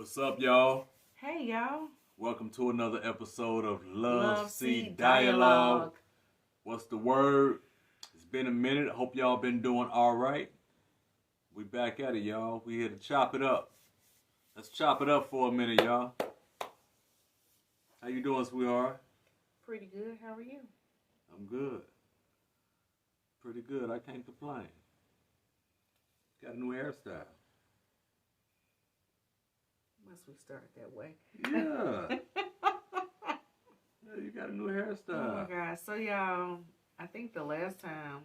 What's up, y'all? Hey, y'all. Welcome to another episode of Love Seed Dialogue. What's the word? It's been a minute. I hope y'all been doing all right. We back at it, y'all. We here to chop it up. Let's chop it up for a minute, y'all. How you doing, sweetheart? Pretty good. How are you? I'm good. Pretty good. I can't complain. Got a new hairstyle. Must we start that way? Yeah. Yeah, you got a new hairstyle. Oh my gosh. So y'all, I think the last time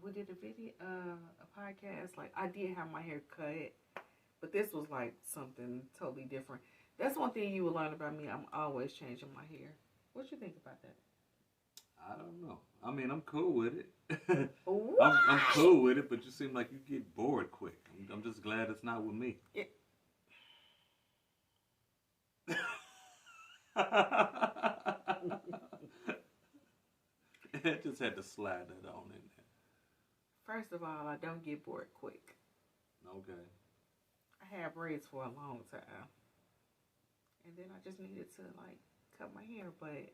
we did a video, a podcast, like I did have my hair cut, but this was like something totally different. That's one thing you will learn about me. I'm always changing my hair. What you think about that? I don't know. I mean, I'm cool with it. What? I'm cool with it, but you seem like you get bored quick. I'm just glad it's not with me. I just had to slide that on in there. First of all, I don't get bored quick. Okay. I had braids for a long time. And then I just needed to like cut my hair. But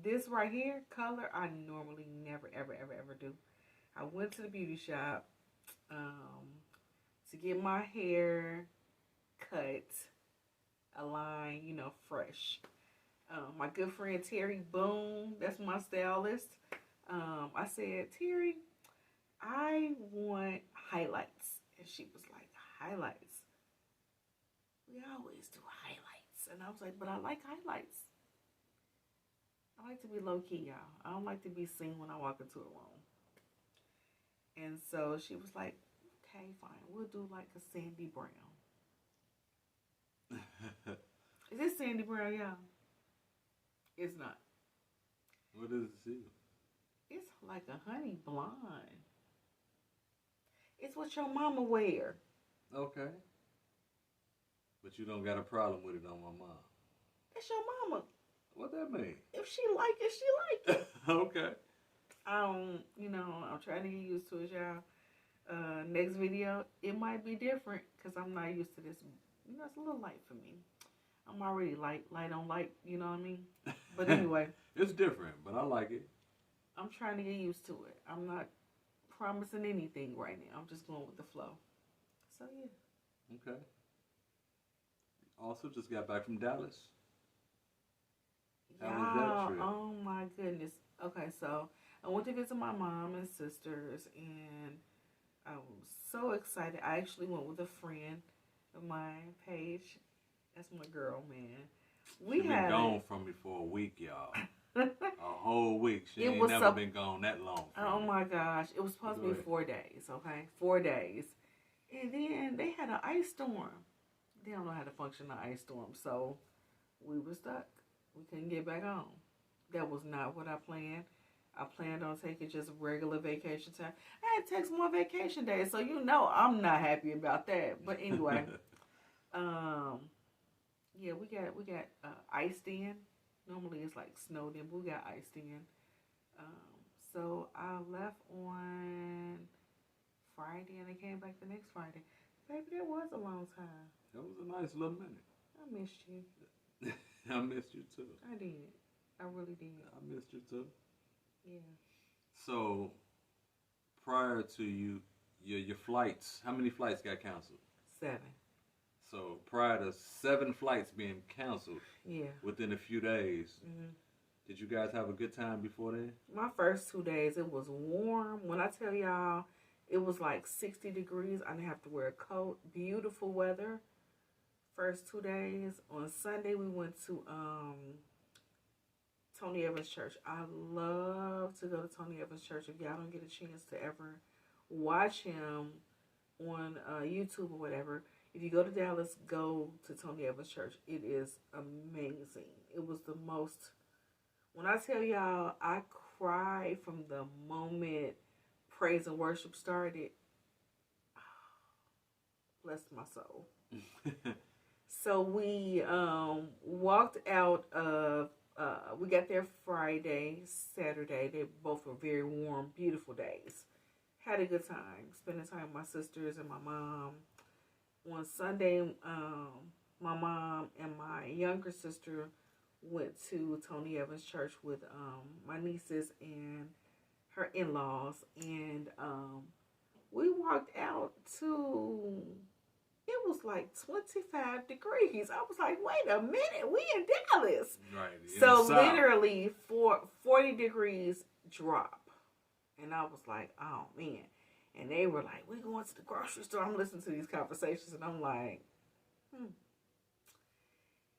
this right here, color, I normally never, ever do. I went to the beauty shop to get my hair cut, aligned, fresh. My good friend Terry Boone, that's my stylist. I said, Terry, I want highlights. And she was like, highlights? We always do highlights. And I was like, but I like highlights. I like to be low-key, y'all. I don't like to be seen when I walk into a room. And so she was like, okay, fine. We'll do like a sandy brown. Is this sandy brown, y'all? It's not. What is it? It's like a honey blonde. It's what your mama wear. Okay. But you don't got a problem with it on my mom. That's your mama. What that mean? If she like it, she like it. Okay. I'm trying to get used to it, y'all. Next video, it might be different because I'm not used to this. It's a little light for me. I'm already light on light, you know what I mean? But anyway. It's different, but I like it. I'm trying to get used to it. I'm not promising anything right now. I'm just going with the flow. So, yeah. Okay. Also just got back from Dallas. How was that trip? Oh my goodness. Okay, so I went to visit my mom and sisters, and I was so excited. I actually went with a friend of mine, Paige. That's my girl, man. She been gone from me for a week, y'all. A whole week. She ain't never been gone that long. Oh my gosh. It was supposed to be 4 days, okay? 4 days. And then they had an ice storm. They don't know how to function an ice storm, so we were stuck. We couldn't get back home. That was not what I planned. I planned on taking just regular vacation time. I had to take some more vacation days, so I'm not happy about that. But anyway, yeah, we got iced in. Normally it's like snowed in, but we got iced in. So I left on Friday and I came back the next Friday. Baby, that was a long time. That was a nice little minute. I missed you. I missed you too. I did. I really did. I missed you too. Yeah. So, prior to your flights, how many flights got canceled? 7. So, prior to 7 flights being canceled, yeah, within a few days, did you guys have a good time before then? My first 2 days, it was warm. When I tell y'all, it was like 60 degrees. I didn't have to wear a coat. Beautiful weather. First 2 days. On Sunday, we went to Tony Evans Church. I love to go to Tony Evans Church. If y'all don't get a chance to ever watch him on YouTube or whatever, if you go to Dallas, go to Tony Evans Church. It is amazing. It was the most... When I tell y'all, I cried from the moment praise and worship started. Bless my soul. So we walked out of, we got there Friday, Saturday. They both were very warm, beautiful days. Had a good time, spending time with my sisters and my mom. on Sunday, my mom and my younger sister went to Tony Evans Church with my nieces and her in-laws, and we walked out to, it was like 25 degrees. I was like, wait a minute, we in Dallas. Right. So literally 40 degrees drop. And I was like, oh man. And they were like, we going to the grocery store. I'm listening to these conversations and I'm like,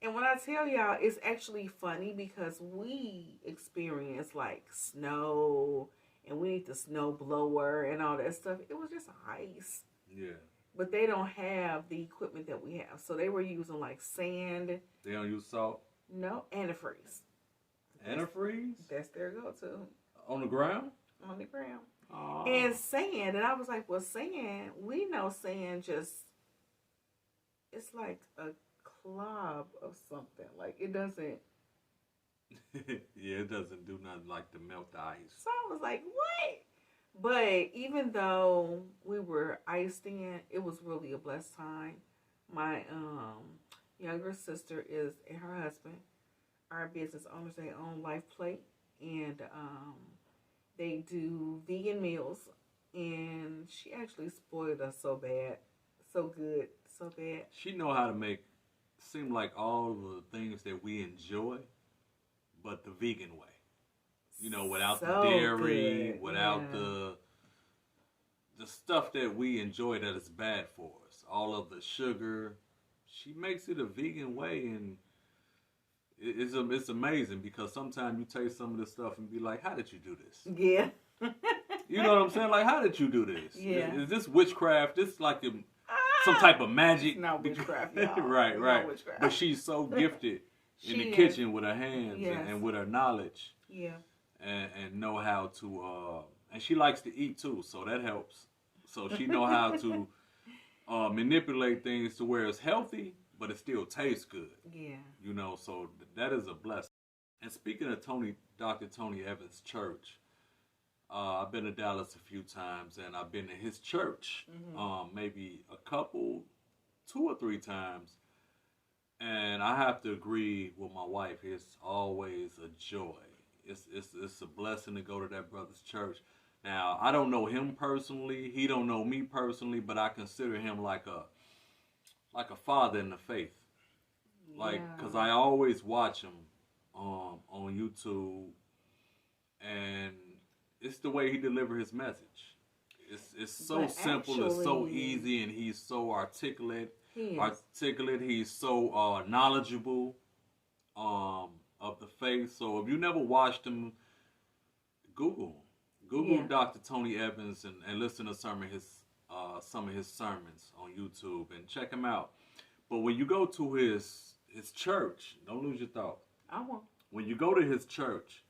And when I tell y'all, it's actually funny because we experience like snow and we need the snow blower and all that stuff. It was just ice. Yeah. But they don't have the equipment that we have. So they were using like sand. They don't use salt? No, antifreeze. Antifreeze? That's their go-to. On the ground? On the ground. Aww. And sand. And I was like, well, sand, we know sand just, it's like a clob of something. Like it doesn't. Yeah, it doesn't do nothing like to melt the ice. So I was like, what? But even though we were iced in, it was really a blessed time. My younger sister and her husband are business owners. They own Life Plate, and they do vegan meals. And she actually spoiled us so bad, so good, so bad. She know how to make seem like all the things that we enjoy, but the vegan way. You know, without So the dairy, good. without Yeah. the stuff that we enjoy that is bad for us. All of the sugar. She makes it a vegan way, and it's amazing because sometimes you taste some of this stuff and be like, how did you do this? Yeah. You know what I'm saying? Like, how did you do this? Yeah. Is this witchcraft? This like some type of magic? It's not witchcraft, y'all. Right, It's right. not witchcraft. But she's so gifted in She the is. kitchen with her hands Yes. and with her knowledge. Yeah. And know how to and she likes to eat too, so that helps. So she know how to manipulate things to where it's healthy, but it still tastes good. Yeah. You know, so that is a blessing. And speaking of Dr. Tony Evans' church, I've been to Dallas a few times, and I've been to his church maybe two or three times. And I have to agree with my wife. It's always a joy. It's a blessing to go to that brother's church. Now, I don't know him personally. He don't know me personally, but I consider him like a father in the faith. Like, because I always watch him on YouTube, and it's the way he delivers his message. It's so But simple, it's so actually- easy, and he's so articulate. He is. He's so knowledgeable of the faith. So if you never watched him, Google Yeah. Dr. Tony Evans and listen to some of his sermons on YouTube and check him out. But when you go to his church, don't lose your thought. I won't. When you go to his church,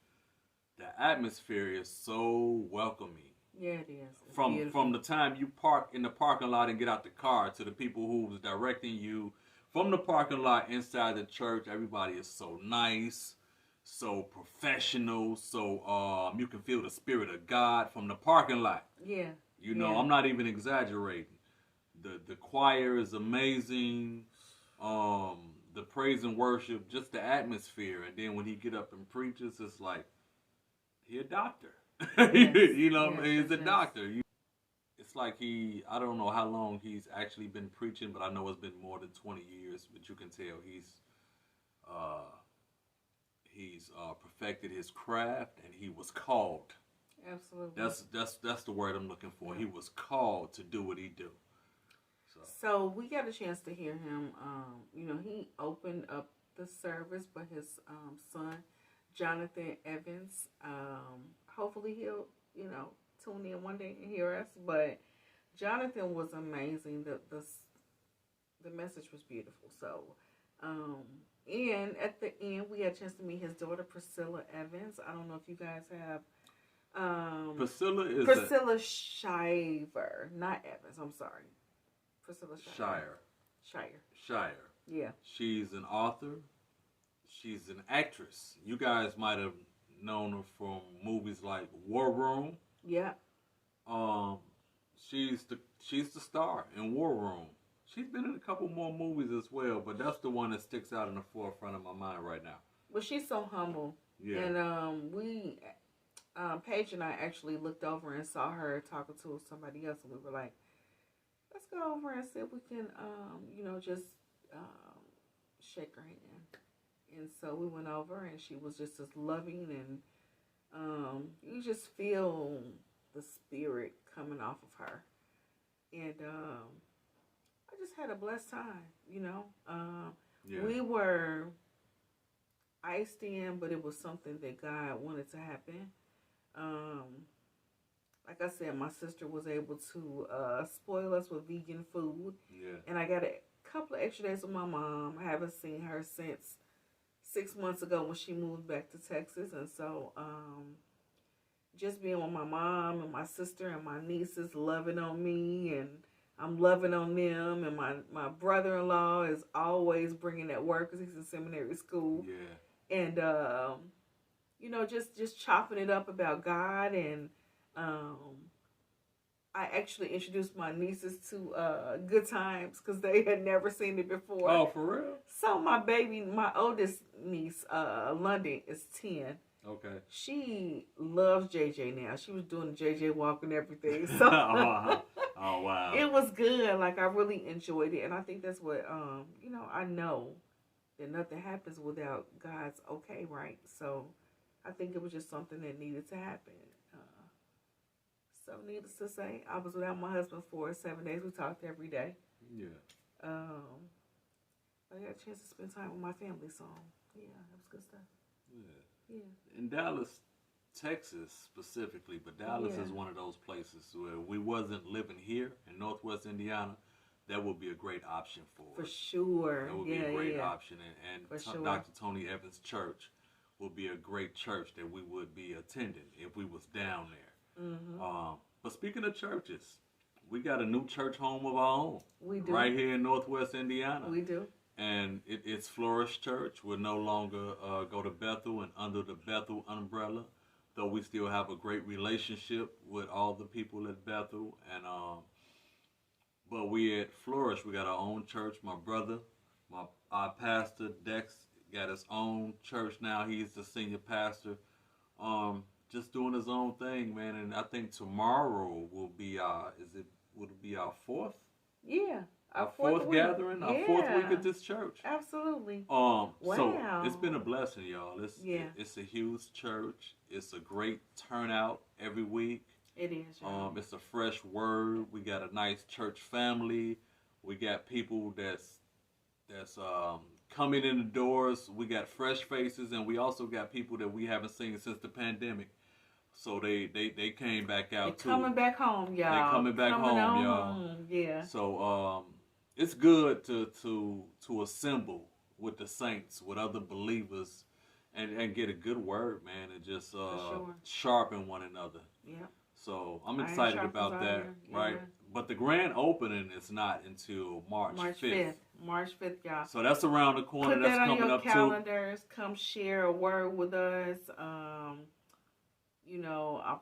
the atmosphere is so welcoming. Yeah, it is. It's From beautiful. the time you park in the parking lot and get out the car to the people who's directing you from the parking lot inside the church, everybody is so nice, so professional, so you can feel the spirit of God from the parking lot. Yeah. You know, Yeah. I'm not even exaggerating. The choir is amazing. The praise and worship, just the atmosphere, and then when he get up and preaches, it's like he a doctor. You know, Yes, he's a yes. doctor. It's like I don't know how long he's actually been preaching, but I know it's been more than 20 years. But you can tell he's perfected his craft, and he was called. Absolutely. That's the word I'm looking for. He was called to do what he do. So we got a chance to hear him. You know, he opened up the service, but his son, Jonathan Evans, hopefully he'll, you know, tune in one day and hear us. But Jonathan was amazing. The message was beautiful. So, and at the end, we had a chance to meet his daughter, Priscilla Evans. I don't know if you guys have. Priscilla Shiver, not Evans. I'm sorry. Priscilla Shire. Yeah. She's an author. She's an actress. You guys might have known her from movies like War Room. Yeah. She's the star in War Room. She's been in a couple more movies as well, but that's the one that sticks out in the forefront of my mind right now. But she's so humble. Yeah. And Paige and I actually looked over and saw her talking to somebody else, and we were like, let's go over and see if we can, just shake her hand. And so we went over, and she was just as loving, and you just feel the spirit coming off of her. And I just had a blessed time, We were iced in, but it was something that God wanted to happen. Like I said, my sister was able to spoil us with vegan food. Yeah. And I got a couple of extra days with my mom. I haven't seen her since 6 months ago when she moved back to Texas. And so just being with my mom and my sister and my nieces loving on me, and I'm loving on them. And my brother-in-law is always bringing that work because he's in seminary school. Yeah. And, just chopping it up about God. And I actually introduced my nieces to Good Times because they had never seen it before. Oh, for real? So my oldest niece, London, is 10. Okay. She loves JJ now. She was doing the JJ walk and everything. So oh, wow. It was good. Like, I really enjoyed it. And I think that's what, I know that nothing happens without God's okay, right? So I think it was just something that needed to happen. So needless to say, I was without my husband for 7 days. We talked every day. Yeah. I got a chance to spend time with my family, so yeah, that was good stuff. Yeah. In Dallas, Texas specifically, but Dallas is one of those places where we wasn't living here in Northwest Indiana. That would be a great option for us. For sure. That would be a great option. And sure. Dr. Tony Evans Church would be a great church that we would be attending if we was down there. Mm-hmm. But speaking of churches, we got a new church home of our own. We do. Right here in Northwest Indiana. We do. And it's Flourish Church. We'll no longer go to Bethel and under the Bethel umbrella, though we still have a great relationship with all the people at Bethel. And but we at Flourish, we got our own church. My brother, our pastor Dex, got his own church now. He's the senior pastor. Just doing his own thing, man. And I think tomorrow will be would it be our fourth? Yeah. Our fourth gathering, our fourth week at this church. Absolutely. Wow. So it's been a blessing, y'all. It's a huge church. It's a great turnout every week. It is. Y'all. It's a fresh word. We got a nice church family. We got people that's coming in the doors. We got fresh faces, and we also got people that we haven't seen since the pandemic. So they came back out too. Coming back home, y'all. They coming back home, y'all. Yeah. So it's good to assemble with the saints, with other believers, and get a good word, man, and just sharpen one another. Yeah. So I'm excited about that, right? But the grand opening is not until March 5th. March 5th, y'all. So that's around the corner. Put that's that on coming your up calendars. Too. Come share a word with us. I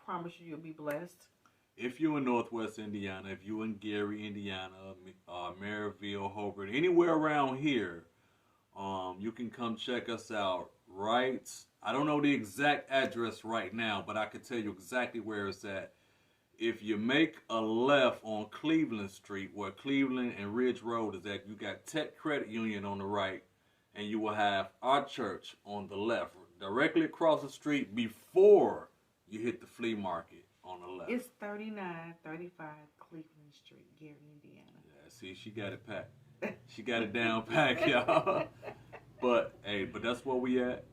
promise you'll be blessed. If you're in Northwest Indiana, if you're in Gary, Indiana, Maryville, Hobart, anywhere around here, you can come check us out, right? I don't know the exact address right now, but I can tell you exactly where it's at. If you make a left on Cleveland Street, where Cleveland and Ridge Road is at, you got Tech Credit Union on the right, and you will have our church on the left, directly across the street before you hit the flea market on the left. It's 3935 Cleveland Street, Gary, Indiana. Yeah, see, she got it packed. She got it down packed, y'all. But that's where we at.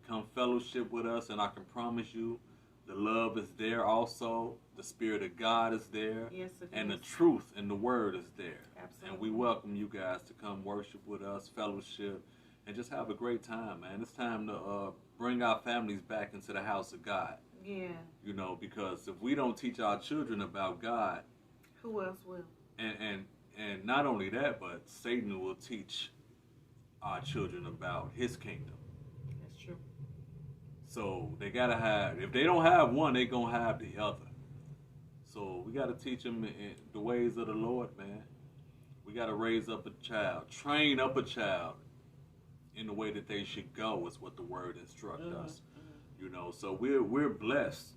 Come fellowship with us, and I can promise you, the love is there also. The Spirit of God is there. Yes, it and is. The truth and the Word is there. Absolutely. And we welcome you guys to come worship with us, fellowship, and just have a great time, man. It's time to bring our families back into the house of God. Yeah. Because if we don't teach our children about God, who else will? And not only that, but Satan will teach our children about his kingdom. That's true. So they gotta have. If they don't have one, they gonna have the other. So we gotta teach them in the ways of the Lord, man. We got to raise up a child, train up a child in the way that they should go, is what the word instructs us. You know, so we're blessed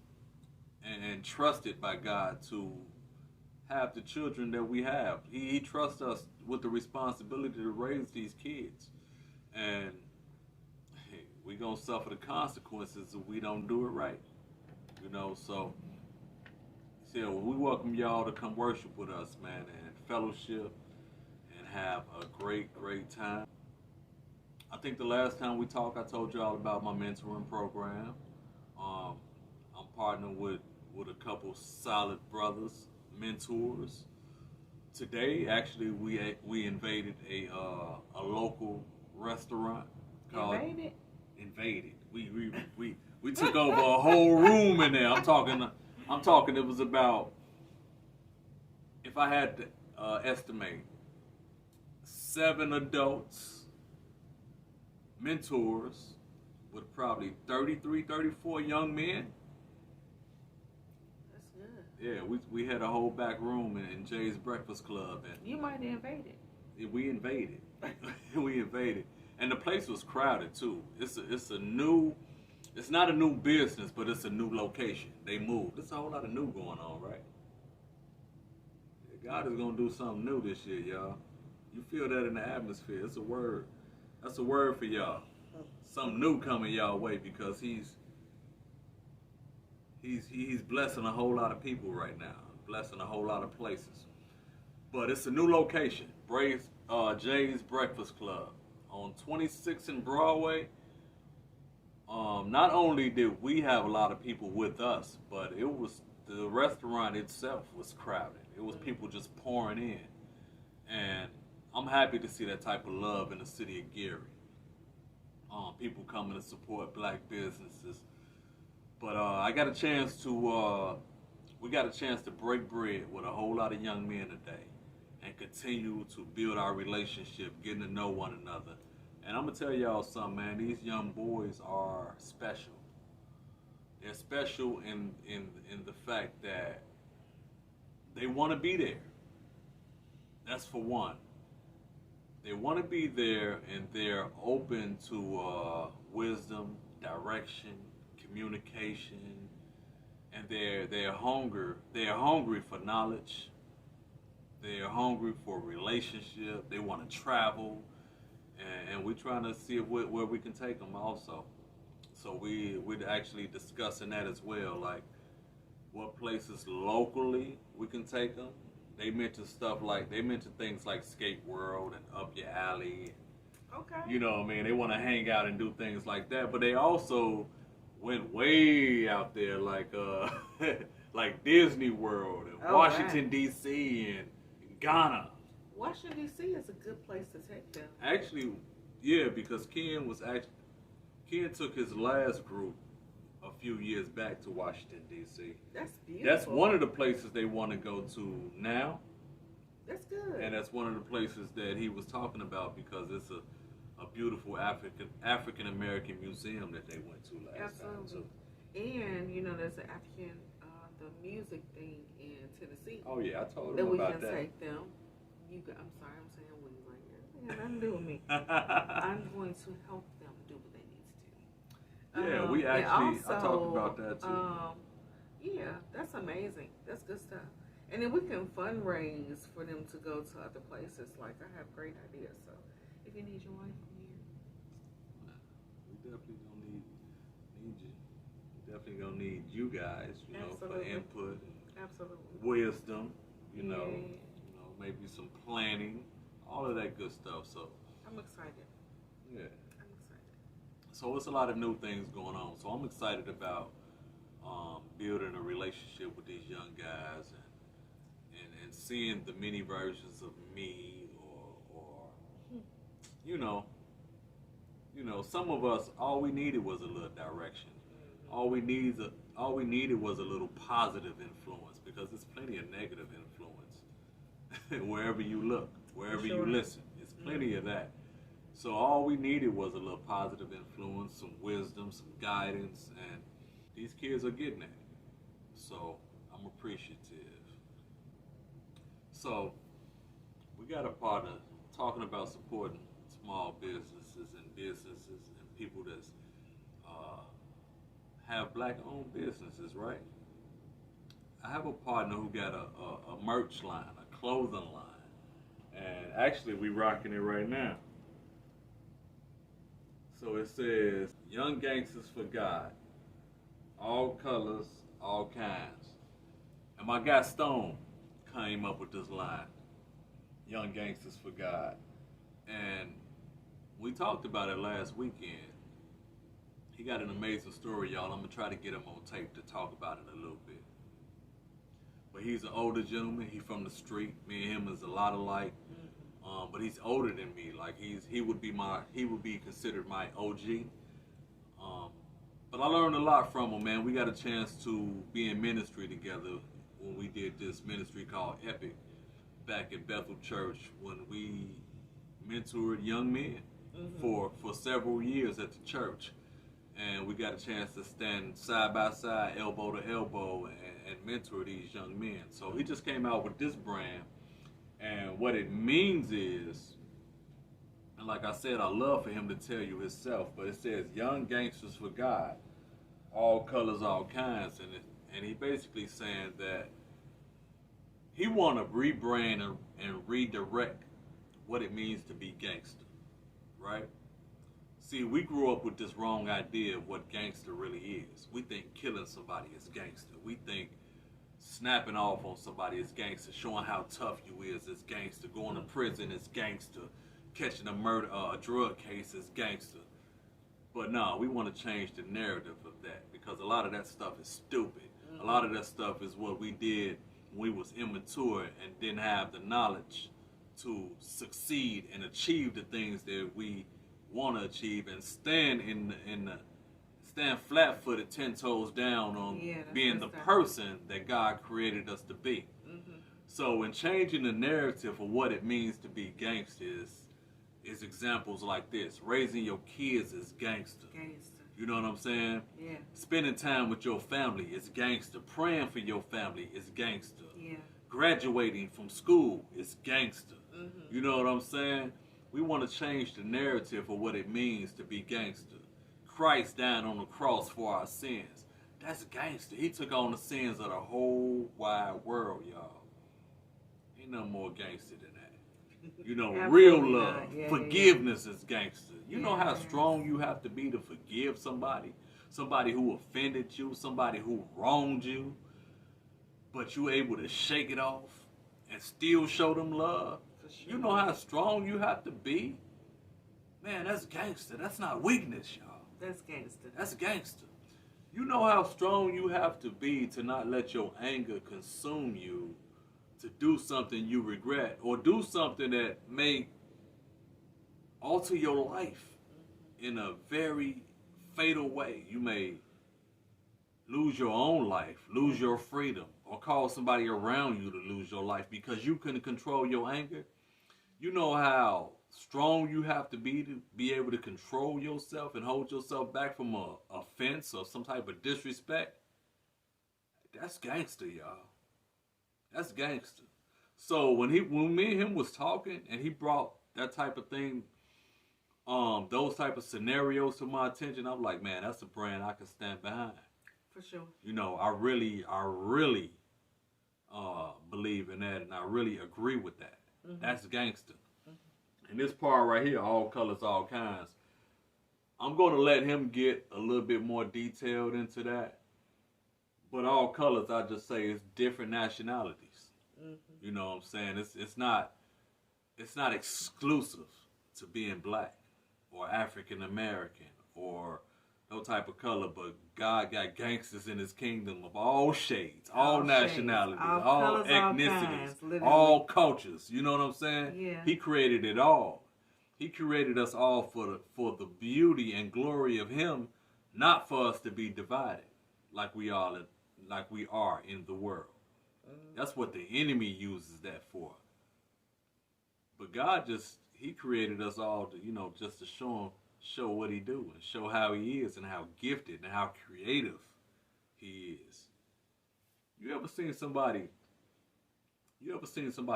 and trusted by God to have the children that we have. He trusts us with the responsibility to raise these kids. And hey, we're going to suffer the consequences if we don't do it right. You know, so we welcome y'all to come worship with us, man, and fellowship and have a great, great time. I think the last time we talked, I told y'all about my mentoring program. I'm partnering with a couple solid brothers, mentors. Today, actually, we invaded a local restaurant called Invaded. We took over a whole room in there. I'm talking. It was about, if I had to estimate, 7 adults, mentors, with probably 33, 34 young men. That's good. Yeah, we had a whole back room in Jay's Breakfast Club, and You might have invaded. we invaded. We invaded, and the place was crowded too. It's not a new business, but it's a new location. They moved. There's a whole lot of new going on, right? Yeah, God is gonna do something new this year, y'all. You feel that in the atmosphere. It's a word. That's a word for y'all. Something new coming y'all way, because he's blessing a whole lot of people right now, blessing a whole lot of places. But it's a new location, Jay's Breakfast Club on 26th and Broadway. Not only did we have a lot of people with us, but the restaurant itself was crowded. It was people just pouring in, and I'm happy to see that type of love in the city of Gary. People coming to support black businesses. But we got a chance to break bread with a whole lot of young men today and continue to build our relationship, getting to know one another. And I'm going to tell y'all something, man. These young boys are special. They're special in the fact that they want to be there. That's for one. They want to be there, and they're open to wisdom, direction, communication, and they're hungry for knowledge. They're hungry for relationship. They want to travel, and we're trying to see where we can take them also. So we're actually discussing that as well, like what places locally we can take them. They mentioned things like Skate World and Up Your Alley. Okay. You know what I mean? They want to hang out and do things like that, but they also went way out there, like like Disney World and Washington D.C. and Ghana. Washington D.C. is a good place to take them. Actually, yeah, because Ken took his last group a few years back to Washington, D.C. That's beautiful. That's one of the places they want to go to now. That's good. And that's one of the places that he was talking about, because it's a beautiful African American museum that they went to last time too. And there's an African the music thing in Tennessee. Oh yeah, I told him about that. We can take them. I'm sorry, I'm saying we right here. It has nothing to do with me. I'm going to help them do what they need to do. Yeah, we actually I talked about that too. Yeah, that's amazing. That's good stuff. And then we can fundraise for them to go to other places. Like, I have great ideas. So if you need your wife, I'm here. We definitely gonna need you. We definitely gonna need you guys, for input, wisdom, maybe some planning, all of that good stuff. So I'm excited. Yeah. I'm excited. So it's a lot of new things going on. So I'm excited about building a relationship with these young guys and seeing the many versions of me, or some of us, all we needed was a little direction. All we needed was a little positive influence, because there's plenty of negative influence wherever you look, wherever you listen. There's plenty of that. So all we needed was a little positive influence, some wisdom, some guidance, and these kids are getting it. So I'm appreciative. So we got a partner talking about supporting small businesses and people that uh, have black-owned businesses, right? I have a partner who got a merch line, a clothing line, and actually we rocking it right now. So it says, "Young Gangsters for God, all colors, all kinds." And my guy Stone came up with this line, "Young Gangsters for God." And we talked about it last weekend. He got an amazing story, y'all. I'm going to try to get him on tape to talk about it a little bit. But he's an older gentleman. He's from the street. Me and him is a lot alike. But he's older than me. Like he would be considered my OG. But I learned a lot from him, man. We got a chance to be in ministry together when we did this ministry called Epic back at Bethel Church, when we mentored young men for several years at the church. And we got a chance to stand side by side, elbow to elbow, and mentor these young men. So he just came out with this brand. And what it means is, and like I said, I love for him to tell you himself, but it says, "Young Gangsters for God, all colors, all kinds." And he basically saying that he want to rebrand and redirect what it means to be gangster, right? See, we grew up with this wrong idea of what gangster really is. We think killing somebody is gangster. We think snapping off on somebody is gangster. Showing how tough you is gangster. Going to prison is gangster. Catching a drug case is gangster. But no, we want to change the narrative of that, because a lot of that stuff is stupid. A lot of that stuff is what we did when we was immature and didn't have the knowledge to succeed and achieve the things that we want to achieve, and stand stand flat-footed, 10 toes down on being the person that God created us to be. So in changing the narrative of what it means to be gangster is examples like this. Raising your kids is gangster. You know what I'm saying? Yeah. Spending time with your family is gangster. Praying for your family is gangster. Yeah. Graduating from school is gangster. You know what I'm saying? We want to change the narrative of what it means to be gangster. Christ dying on the cross for our sins. That's gangster. He took on the sins of the whole wide world, y'all. Ain't no more gangster than that. You know, real love, forgiveness is gangster. You know how strong you have to be to forgive somebody? Somebody who offended you, somebody who wronged you, but you able to shake it off and still show them love? Sure. You know how strong you have to be? Man, that's gangster. That's not weakness, y'all. That's gangster. That's gangster. You know how strong you have to be to not let your anger consume you, to do something you regret, or do something that may alter your life in a very fatal way. You may lose your own life, lose your freedom, or cause somebody around you to lose your life because you couldn't control your anger. You know how strong you have to be able to control yourself and hold yourself back from a offense or some type of disrespect? That's gangster, y'all. That's gangster. So when me and him was talking and he brought that type of thing, those type of scenarios to my attention, I'm like, man, that's a brand I can stand behind. For sure. You know, I really believe in that, and I really agree with that. That's gangster. And this part right here, all colors, all kinds, I'm going to let him get a little bit more detailed into that. But all colors, I just say, it's different nationalities. You know what I'm saying? It's not exclusive to being black or African American or no type of color, but God got gangsters in his kingdom of all shades, all nationalities, all colors, ethnicities, all cultures. You know what I'm saying? Yeah. He created it all. He created us all for the beauty and glory of him, not for us to be divided like we are in the world. That's what the enemy uses that for. But God he created us all to, you know, just to show what he do and show how he is and how gifted and how creative he is. You ever seen somebody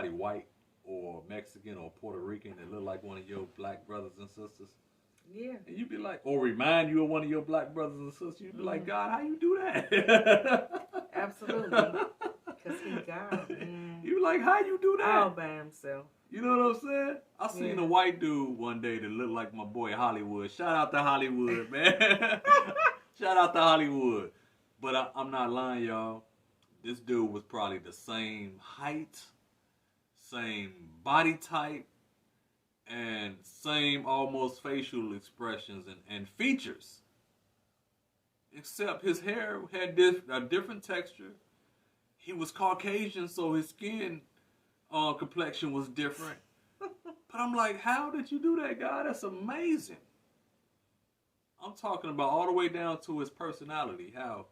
white or Mexican or Puerto Rican that look like one of your black brothers and sisters. Yeah. And you'd be like, or remind you of one of your black brothers and sisters. You'd be like, God, how you do that? Absolutely. Because he God, man. You be like, how you do that? All by himself. You know what I'm saying? I seen a white dude one day that looked like my boy Hollywood. Shout out to Hollywood, man. Shout out to Hollywood. But I'm not lying, y'all. This dude was probably the same height, same body type, and same almost facial expressions and features. Except his hair had a different texture. He was Caucasian, so his skin complexion was different. But I'm like, how did you do that, guy? That's amazing. I'm talking about all the way down to his personality. How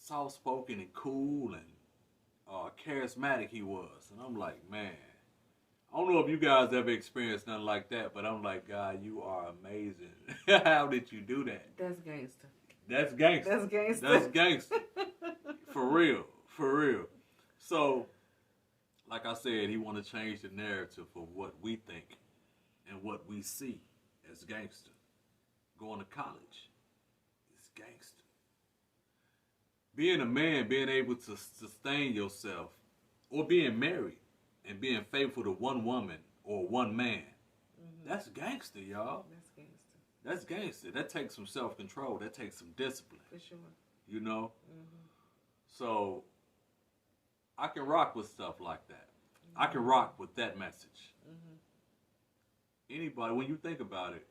soft-spoken and cool and charismatic he was. And I'm like, man, I don't know if you guys ever experienced nothing like that, but I'm like, God, you are amazing. How did you do that? That's gangster. That's gangster. That's gangster. That's gangster. For real. For real. So, like I said, he want to change the narrative for what we think and what we see as gangster. Going to college is gangster. Being a man, being able to sustain yourself, or being married and being faithful to one woman or one man, that's gangster, y'all. That's gangster. That's gangster. That takes some self-control. That takes some discipline. For sure. You know? So, I can rock with stuff like that. I can rock with that message. Anybody, when you think about it,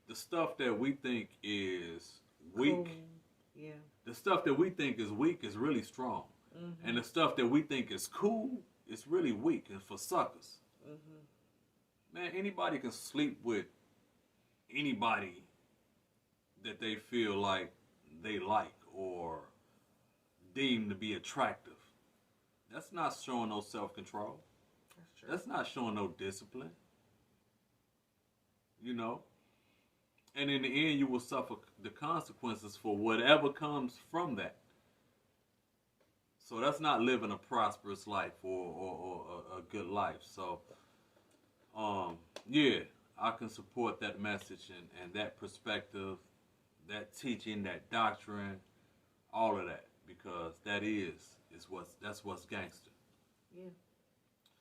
the stuff that we think is weak, Cool. Yeah. the stuff that we think is weak is really strong. And the stuff that we think is cool is really weak and for suckers. Man, anybody can sleep with anybody that they feel like they like or deem to be attractive. That's not showing no self-control. That's true. That's not showing no discipline. You know? And in the end, you will suffer the consequences for whatever comes from that. So that's not living a prosperous life or a good life. So, yeah, I can support that message and that perspective, that teaching, that doctrine, all of that, because that's what's gangster. Yeah.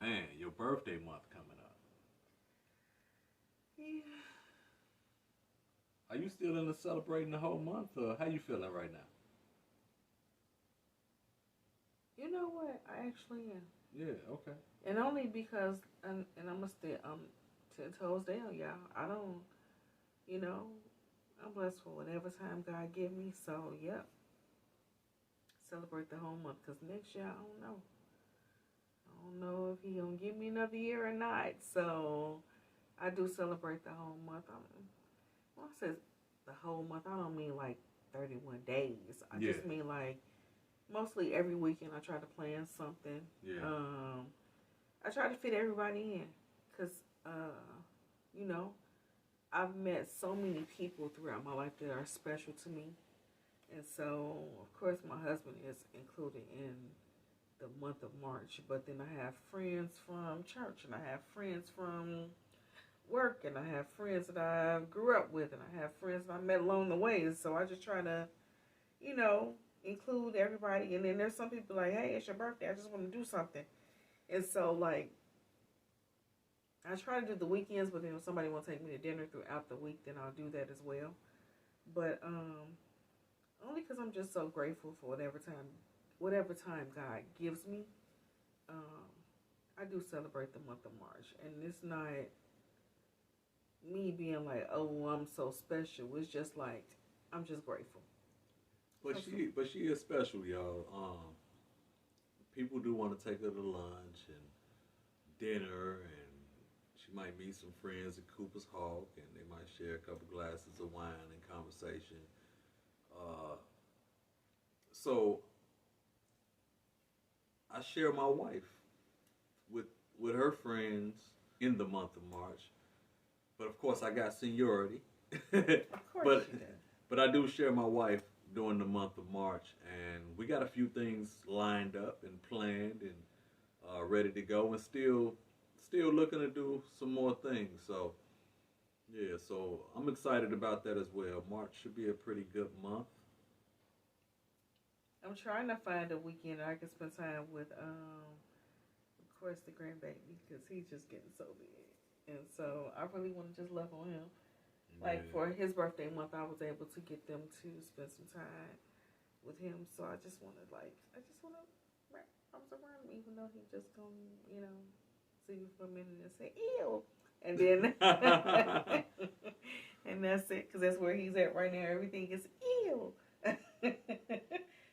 Man, your birthday month coming up. Yeah. Are you still into celebrating the whole month, or how you feeling right now? You know what? I actually am. Yeah, okay. And only because, and I'm going to stay 10 toes down, y'all. I don't, I'm blessed for whatever time God give me. So, yep. Celebrate the whole month. Because next year, I don't know. I don't know if he going to give me another year or not. So, I do celebrate the whole month. When I say the whole month, I don't mean like 31 days. I just mean like mostly every weekend I try to plan something. Yeah. I try to fit everybody in because, I've met so many people throughout my life that are special to me. And so, of course, my husband is included in the month of March. But then I have friends from church and I have friends from work, and I have friends that I grew up with, and I have friends that I met along the way. So I just try to, include everybody. And then there's some people like, hey, it's your birthday, I just want to do something. And so, like, I try to do the weekends, but then if somebody wants to take me to dinner throughout the week, then I'll do that as well. But only because I'm just so grateful for whatever time God gives me. I do celebrate the month of March, and it's not me being like, oh, I'm so special. It's just like, I'm just grateful. But she is special, y'all. People do want to take her to lunch and dinner, and she might meet some friends at Cooper's Hawk, and they might share a couple glasses of wine and conversation. So I share my wife with her friends in the month of March. But of course, I got seniority. Of course you do. But I do share my wife during the month of March, and we got a few things lined up and planned, and ready to go, and still looking to do some more things. So yeah, so I'm excited about that as well. March should be a pretty good month. I'm trying to find a weekend I can spend time with, of course, the grandbaby because he's just getting so big, and so I really want to just love on him. Like Yeah. for his birthday month, I was able to get them to spend some time with him. So I just want to wrap arms around him, even though he just gonna, see me for a minute and say ew, and then and that's it, because that's where he's at right now. Everything is ew.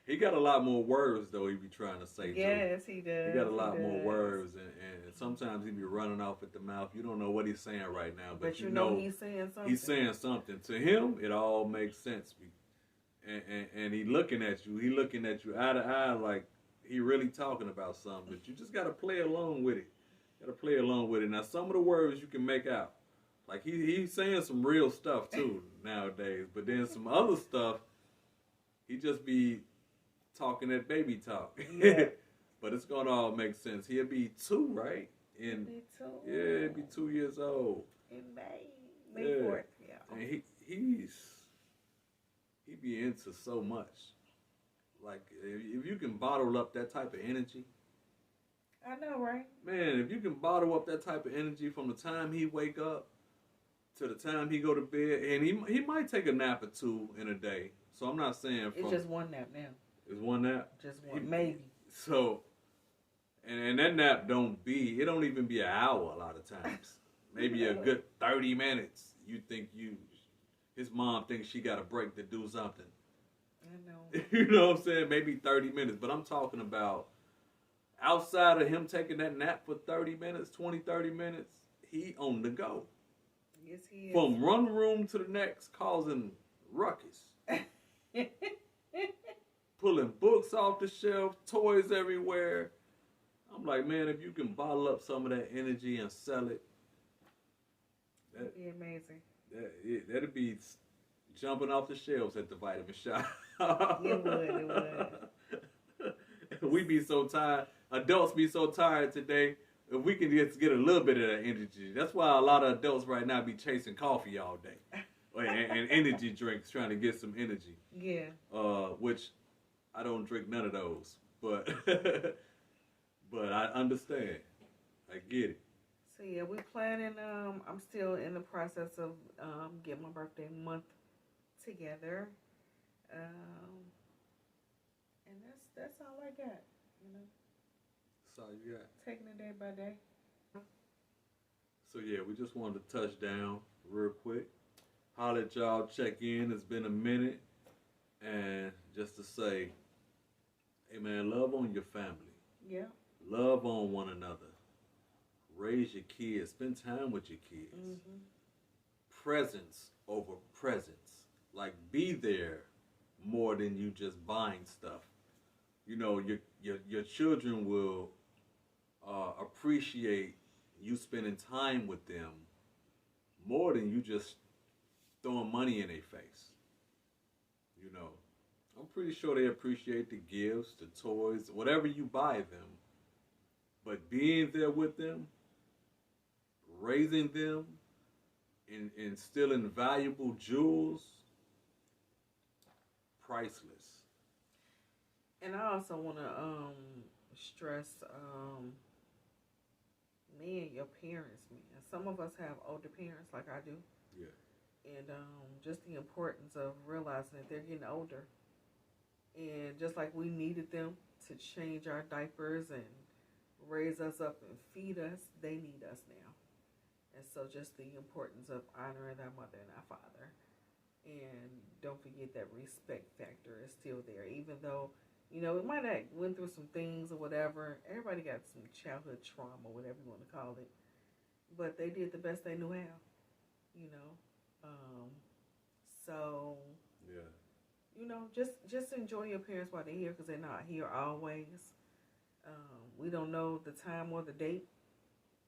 He got a lot more words though. He be trying to say. Yes, he does. He got a lot more words, and sometimes he be running off at the mouth. You don't know what he's saying right now, but you know he's saying something. He's saying something. To him, it all makes sense. And he looking at you. He looking at you eye to eye like he really talking about something. But you just got to play along with it. Got to play along with it. Now, some of the words you can make out. Like he's saying some real stuff too nowadays. But then some other stuff, he just be talking that baby talk. Yeah. But it's gonna all make sense. He'll be 2, right? He'll be 2. Yeah, he'll be 2 years old. In May 4th. Yeah. And he be into so much. Like if you can bottle up that type of energy. I know, right? Man, if you can bottle up that type of energy from the time he wake up to the time he go to bed, and he might take a nap or 2 in a day. So I'm not saying it's just one nap now. It's one nap? Just one, maybe. So, and that nap it don't even be an hour a lot of times. Maybe a good 30 minutes. His mom thinks she got a break to do something. I know. You know what I'm saying? Maybe 30 minutes. But I'm talking about outside of him taking that nap for 30 minutes, 20, 30 minutes, he on the go. Yes, he is. From one room to the next, causing ruckus. Pulling books off the shelf, toys everywhere. I'm like, man, if you can bottle up some of that energy and sell it, that'd be amazing. That'd be jumping off the shelves at the vitamin shop. It would. We be so tired. Adults be so tired today. If we can just get a little bit of that energy. That's why a lot of adults right now be chasing coffee all day. and energy drinks, trying to get some energy. Yeah. Which I don't drink none of those. But but I understand. I get it. So yeah, we planning. I'm still in the process of getting my birthday month together, and that's all I got. That's all you got. Taking it day by day. So yeah, we just wanted to touch down real quick. Holler at y'all, check in. It's been a minute, and just to say, hey man, love on your family. Yeah. Love on one another. Raise your kids. Spend time with your kids. Mm-hmm. Presence over presence. Like, be there more than you just buying stuff. Your children will appreciate you spending time with them more than you just throwing money in their face. I'm pretty sure they appreciate the gifts, the toys, whatever you buy them. But being there with them, raising them, and instilling valuable jewels, priceless. And I also want to stress me and your parents, man. Some of us have older parents like I do. Yeah. And just the importance of realizing that they're getting older. And just like we needed them to change our diapers and raise us up and feed us, they need us now. And so just the importance of honoring our mother and our father. And don't forget that respect factor is still there. Even though, we might have went through some things or whatever. Everybody got some childhood trauma, whatever you want to call it. But they did the best they knew how, So, yeah. Just enjoy your parents while they're here, because they're not here always. We don't know the time or the date,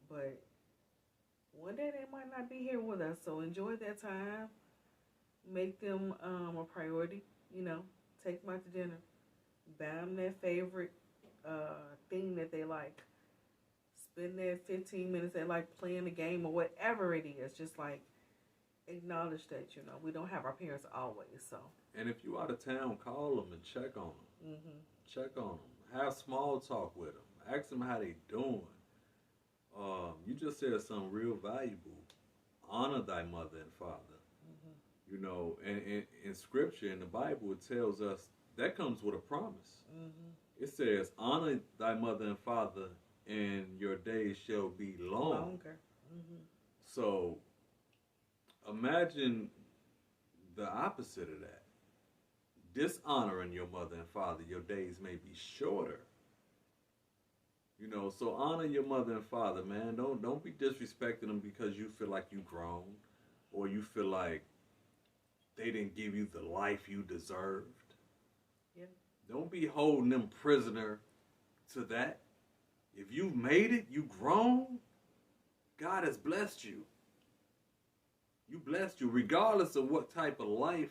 but one day they might not be here with us. So enjoy that time. Make them a priority. Take them out to dinner. Buy them their favorite thing that they like. spend that 15 minutes at like playing the game or whatever it is. Just like acknowledge that, you know, we don't have our parents always. So. And if you out of town, call them and check on them. Check on them. Have small talk with them. Ask them how they doing. You just said something real valuable. Honor thy mother and father. You know, and in scripture, in the Bible, it tells us that comes with a promise. It says, honor thy mother and father, and your days shall be longer. So, imagine the opposite of that. Dishonoring your mother and father, your days may be shorter. You know, so honor your mother and father, man. Don't be disrespecting them because you feel like you grown, or you feel like they didn't give you the life you deserved. Yeah. Don't be holding them prisoner to that. If you've made it, you grown, God has blessed you. You blessed you, regardless of what type of life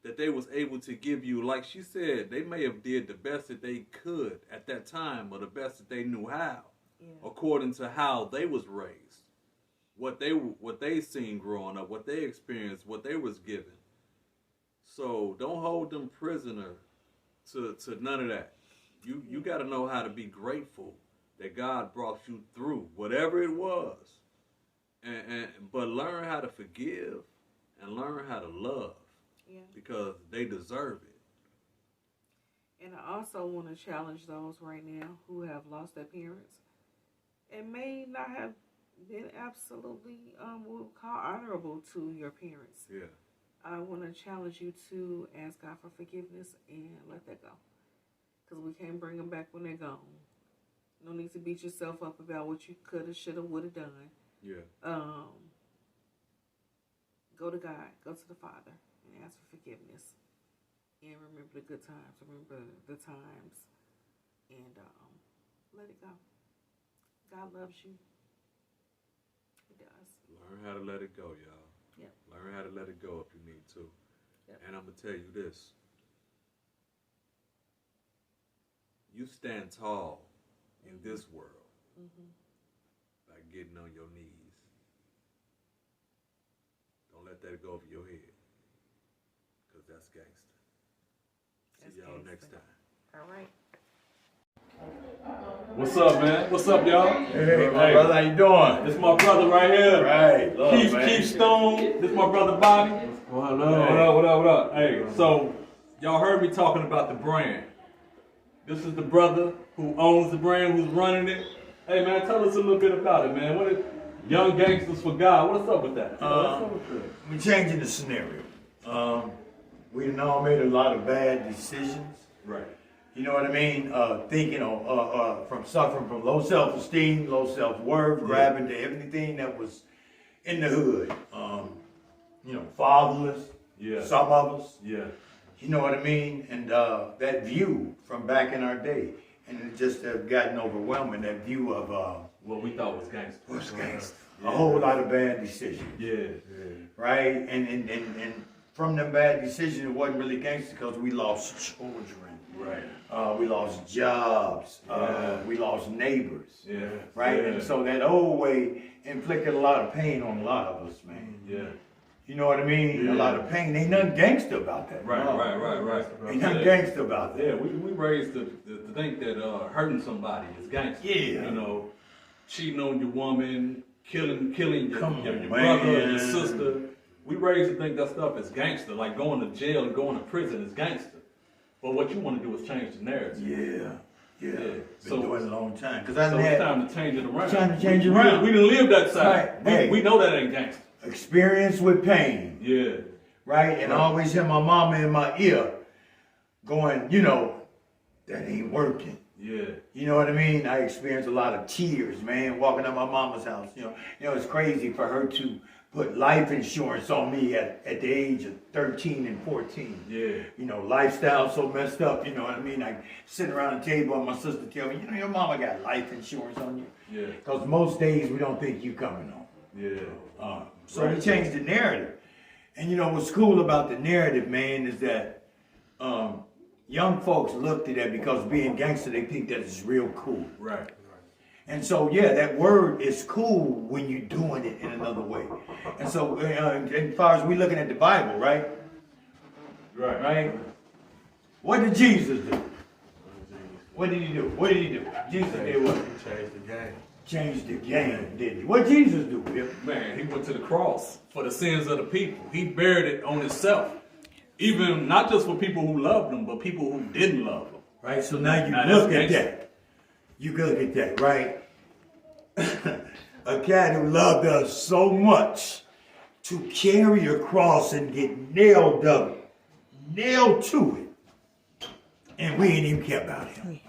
that they was able to give you. Like she said, they may have did the best that they could at that time, or the best that they knew how, according to how they was raised, what they seen growing up, what they experienced, what they was given. So don't hold them prisoner to none of that. You got to know how to be grateful that God brought you through whatever it was, but learn how to forgive and learn how to love. Yeah. Because they deserve it. And I also want to challenge those right now who have lost their parents and may not have been absolutely what we call honorable to your parents. Yeah. I want to challenge you to ask God for forgiveness and let that go. Because we can't bring them back when they're gone. No need to beat yourself up about what you could have, should have, would have done. Yeah. Go to God. Go to the Father. And ask for forgiveness, and remember the good times. Remember the times, and let it go. God loves you. He does. Learn how to let it go, y'all. Yep. Learn how to let it go if you need to. Yep. And I'm gonna tell you this: you stand tall in this world by getting on your knees. Don't let that go over your head. That's gangster. See y'all next time. All right. What's up, man? What's up, y'all? Hey, my brother, how you doing? This my brother right here. Right. Keith Stone. This my brother Bobby. What up? Hey, so y'all heard me talking about the brand. This is the brother who owns the brand, who's running it. Hey, man, tell us a little bit about it, man. What is Young Gangsters for God? What's up with that? We're changing the scenario. We done all made a lot of bad decisions. Right. You know what I mean? Thinking from suffering from low self-esteem, low self-worth, grabbing to everything that was in the hood. You know, fatherless. Yeah. Some of us. Yeah. You know what I mean? And that view from back in our day. And it just have gotten overwhelming, that view of what we thought was gangster. What's gangster? A whole lot of bad decisions. Yeah. Right? And from them bad decisions, it wasn't really gangster because we lost children. Right. We lost jobs. We lost neighbors. Yeah. Right? Yeah. And so that old way inflicted a lot of pain on a lot of us, man. Yeah. You know what I mean? Yeah. A lot of pain. Ain't nothing gangster about that. Right. Ain't nothing gangster about that. Yeah, we raised to think that hurting somebody is gangster. Yeah. You know, cheating on your woman, killing your Man. brother, your sister. We raised to think that stuff is gangster, like going to jail and going to prison is gangster. But what you want to do is change the narrative. Yeah. Been So doing it a long time. So it's time to change it around. Time to change it around. We didn't live that side. Right. We know that ain't gangster. Experience with pain. Yeah. Right? And I always hear my mama in my ear going, you know, that ain't working. Yeah. You know what I mean? I experienced a lot of tears, man, walking up my mama's house. You know, it's crazy for her to put life insurance on me at the age of 13 and 14. Yeah. You know, lifestyle so messed up, you know what I mean? I sit around the table and my sister tell me, you know, your mama got life insurance on you. Yeah. Because most days we don't think you coming home. Yeah. So we changed the narrative. And you know, what's cool about the narrative, man, is that young folks looked at that because being gangster, they think that it's real cool. Right. And so, yeah, that word is cool when you're doing it in another way. And so, as far as we looking at the Bible, right? Right? What did Jesus do? What did he do? What did he do? Jesus did what? He changed the game. Changed the game, didn't he? What did Jesus do? Man, he went to the cross for the sins of the people. He buried it on himself. Even not just for people who loved him, but people who didn't love him. Right? So now you look at that. You look at that, right? A cat who loved us so much to carry a cross and get nailed to it. And we ain't even care about him.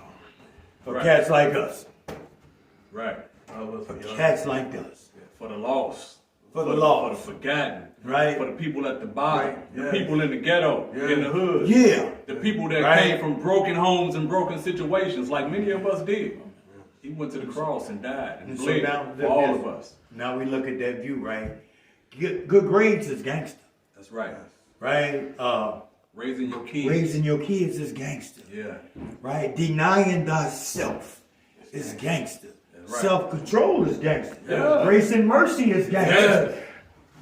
For cats like us. Right. For cats like us. For the lost. For the lost. For the forgotten. Right. For the people at the bottom. Right. The people in the ghetto. In the hood. Yeah. The people that came from broken homes and broken situations, like many of us did. He went to the cross and died and bled for all of us. Now we look at that view, right? Good grades is gangster. That's right. Right? Raising your kids. Raising your kids is gangster. Yeah. Right? Denying thyself is gangster. Right. Self-control is gangster. Yeah. Grace and mercy is gangster.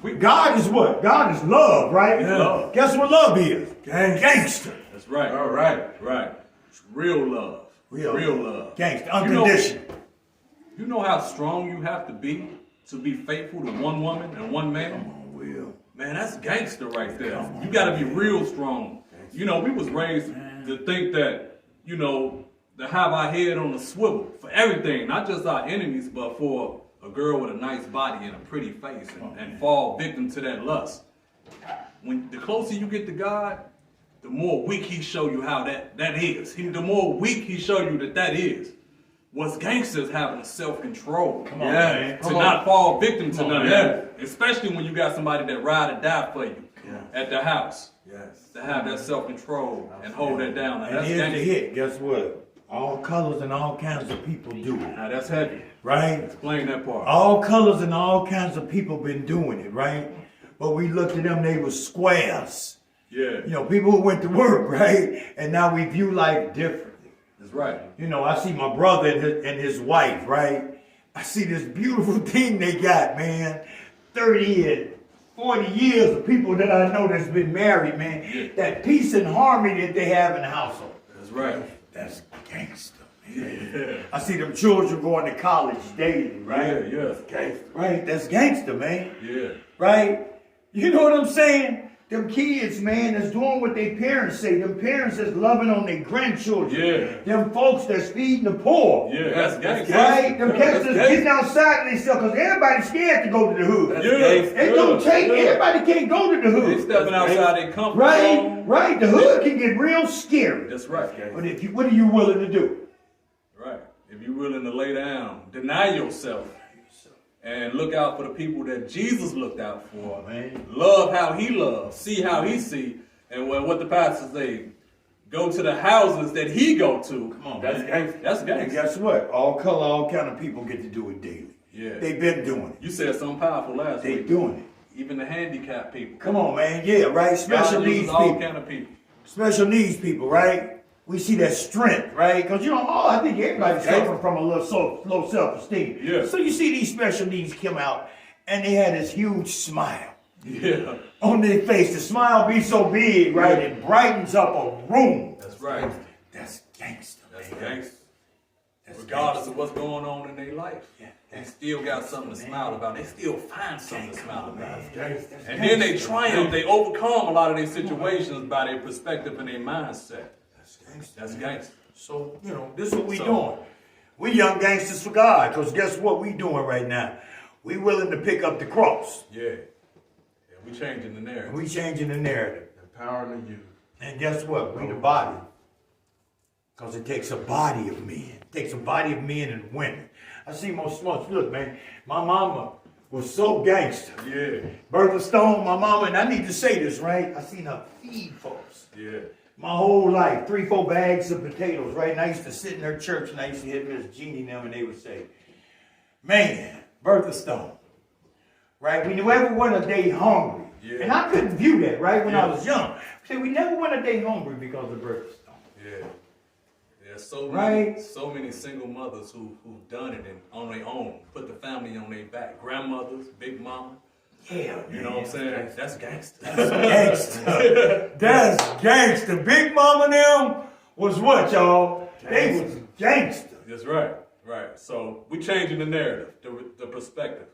Yeah. God is what? God is love, right? Yeah. Love. Guess what love is? Gangster. That's right. All right. Right. It's real love. Real love. Gangster. Unconditional. You know how strong you have to be faithful to one woman and one man? Come on, Will. Man, that's gangster right there. You got to be real strong. You know, we was raised to think that, you know, to have our head on a swivel for everything, not just our enemies, but for a girl with a nice body and a pretty face and fall victim to that lust. When the closer you get to God, the more weak he show you how that is. The more weak he show you that is. What's gangsters having self-control. Come on, man. To not fall victim to none of that. Especially when you got somebody that ride or die for you at the house. Yes. To have that self-control and hold that down. Now, And that's here's gangster. the hit. Guess what? All colors and all kinds of people do it. Now that's heavy. Right? Explain that part. All colors and all kinds of people been doing it, right? But we looked at them, they were squares. Yeah. You know, people who went to work, right? And now we view life differently. That's right. You know, I see my brother and his wife, right? I see this beautiful thing they got, man. 30 and 40 years of people that I know that's been married, man. Yeah. That peace and harmony that they have in the household. That's right. That's gangster, man. Yeah. I see them children going to college daily, right? Yeah, gangster. Right? That's gangster, man. Yeah. Right? You know what I'm saying? Them kids, man, that's doing what their parents say. Them parents that's loving on their grandchildren. Yeah. Them folks that's feeding the poor. Yeah, that's gangster. Right? Them cats that's gangster. getting outside and they stuff, because everybody's scared to go to the hood. Yeah. It don't take, everybody can't go to the They hood. stepping outside their comfort zone. Right? The hood can get real scary. That's right. But what are you willing to do? Right. If you're willing to lay down, deny yourself, and look out for the people that Jesus looked out for. Man. Love how he loves, see how he see, and what the pastors say, go to the houses that he go to. Come on, that's man. gangster. That's And gangster. guess what? All color, all kind of people get to do it daily. Yeah. They've been doing it. You said something powerful last They week. doing it. Even the handicapped people. Come on, man. Yeah, right? Special God uses needs all people. kind of people. Special needs people, right? We see that strength, right? Because, you know, I think everybody's suffering from a little low self-esteem. Yeah. So you see these special needs come out, and they had this huge smile Yeah. on their face. The smile be so big, right? It brightens up a room. That's right. That's gangster, That's man. gangster. That's Regardless of what's going on in their life. Yeah. They still got something to smile about. They still find something to smile about. That's And then they triumph. They overcome a lot of their situations by their perspective and their mindset. gangster. That's gangster. So, you know, this is what we So- doing. We young gangsters for God, because guess what we doing right now? We willing to pick up the cross. Yeah. Yeah, we changing the narrative. We changing the narrative. Empowering the youth. And guess what? We the body. Because it takes a body of men. It takes a body of men and women. I see most smart. Look, man, my mama was so gangster. Yeah. Bertha Stone, my mama, and I need to say this, right? I seen her feed folks. Yeah. My whole life, 3-4 bags of potatoes, right? And I used to sit in her church and I used to hear Miss Jeannie and them and they would say, man, Bertha Stone, right? We never went a day hungry. Yeah. And I couldn't view that, right, when I Yeah. was young. See, we never went a day hungry because of Bertha Stone. Yeah. Yeah, There's so Right. many single mothers who've done it and on their own, put the family on their back. Grandmothers, big mama. Yeah, You know what I'm saying? That's gangster. Gangster. That's gangster. Big Mama them was what, y'all? They was gangster. That's right. Right. So we changing the narrative, the perspective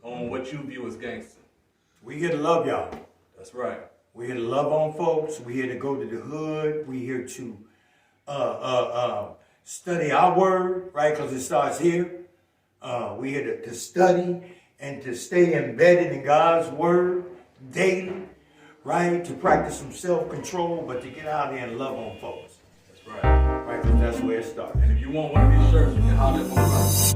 on what you view as gangster. We here to love y'all. That's right. We here to love on folks. We here to go to the hood. We here to study our word, right? Because it starts here. We here to study and to stay embedded in God's word daily, right? To practice some self-control, but to get out there and love on folks. That's right. Right, because that's where it starts. And if you want one of these shirts, you can holler at one of us.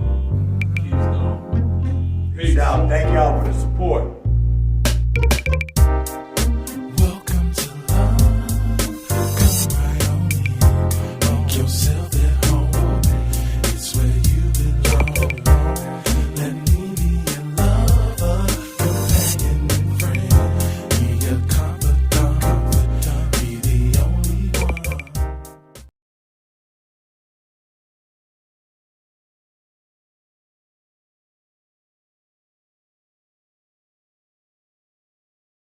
Keep going. Peace out. Thank y'all for the support.